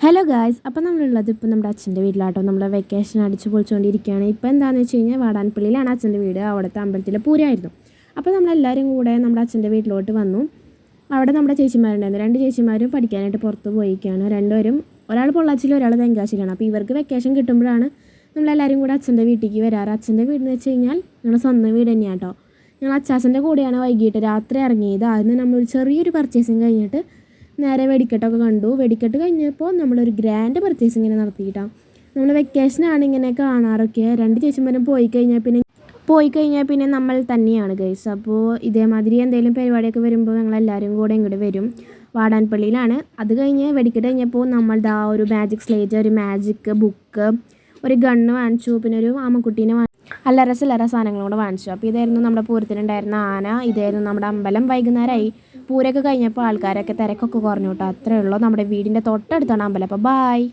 Hello guys, അപ്പോൾ നമ്മളുള്ളത് ഇപ്പോൾ നമ്മുടെ അച്ഛൻ്റെ വീട്ടിലാട്ടോ. നമ്മൾ വെക്കേഷൻ അടിച്ച് പൊളിച്ചുകൊണ്ടിരിക്കുകയാണ്. ഇപ്പോൾ എന്താണെന്ന് വെച്ച് കഴിഞ്ഞാൽ വാടാനപ്പള്ളിയിലാണ് അച്ഛൻ്റെ വീട്. അവിടുത്തെ അമ്പലത്തിലെ പൂരമായിരുന്നു. അപ്പോൾ നമ്മളെല്ലാവരും കൂടെ നമ്മുടെ അച്ഛൻ്റെ വീട്ടിലോട്ട് വന്നു. അവിടെ നമ്മുടെ ചേച്ചിമാരുണ്ടായിരുന്നു. 2 ചേച്ചിമാരും പഠിക്കാനായിട്ട് പുറത്ത് പോയിരിക്കുകയാണ്. രണ്ടുപേരും, ഒരാൾ പൊള്ളാച്ചിയിലും ഒരാൾ തെങ്കാശിയിലാണ്. അപ്പോൾ ഇവർക്ക് വെക്കേഷൻ കിട്ടുമ്പോഴാണ് നമ്മളെല്ലാവരും കൂടെ അച്ഛൻ്റെ വീട്ടിലേക്ക് വരാറ്. അച്ഛൻ്റെ വീടെന്ന് വെച്ച് കഴിഞ്ഞാൽ ഞങ്ങളുടെ സ്വന്തം വീട് തന്നെയാണ് കേട്ടോ. ഞങ്ങൾ അച്ചാച്ചൻ്റെ കൂടെയാണ് വൈകിട്ട് രാത്രി ഇറങ്ങിയത്. അതിന് നമ്മളൊരു ചെറിയൊരു പർച്ചേസിങ് കഴിഞ്ഞിട്ട് നേരെ വെടിക്കെട്ടൊക്കെ കണ്ടു. വെടിക്കെട്ട് കഴിഞ്ഞപ്പോൾ നമ്മളൊരു ഗ്രാൻഡ് പർച്ചേസ് ഇങ്ങനെ നടത്തിയിട്ടാണ്. നമ്മൾ വെക്കേഷനാണ് ഇങ്ങനെ കാണാറൊക്കെ. 2 ചേച്ചിമാരും പോയി കഴിഞ്ഞാൽ പിന്നെ നമ്മൾ തന്നെയാണ് ഗൈസ്. അപ്പോൾ ഇതേമാതിരി എന്തെങ്കിലും പരിപാടിയൊക്കെ വരുമ്പോൾ ഞങ്ങളെല്ലാവരും കൂടെ ഇങ്ങോട്ട് വരും. വാടാനപ്പള്ളിയിലാണ്. അത് കഴിഞ്ഞ് വെടിക്കെട്ട് കഴിഞ്ഞപ്പോൾ നമ്മളുടെ ആ ഒരു മാജിക് സ്ലേറ്റ്, ഒരു മാജിക് ബുക്ക്, ഒരു ഗണ്ണ് വാങ്ങിച്ചു. പിന്നെ ഒരു ആമക്കുട്ടീനെ അല്ലറ ചില്ലറ സാധനങ്ങളും കൂടെ വാങ്ങിച്ചു. അപ്പോൾ ഇതായിരുന്നു നമ്മുടെ പൂരത്തിനുണ്ടായിരുന്ന ആന. ഇതായിരുന്നു നമ്മുടെ അമ്പലം. വൈകുന്നേരമായി. പൂരമൊക്കെ കഴിഞ്ഞപ്പോൾ ആൾക്കാരൊക്കെ തിരക്കൊക്കെ കുറഞ്ഞു കേട്ടോ. അത്രയേ ഉള്ളൂ. നമ്മുടെ വീടിൻ്റെ തൊട്ടടുത്താണ് അമ്പലം. അപ്പോൾ ബായ്.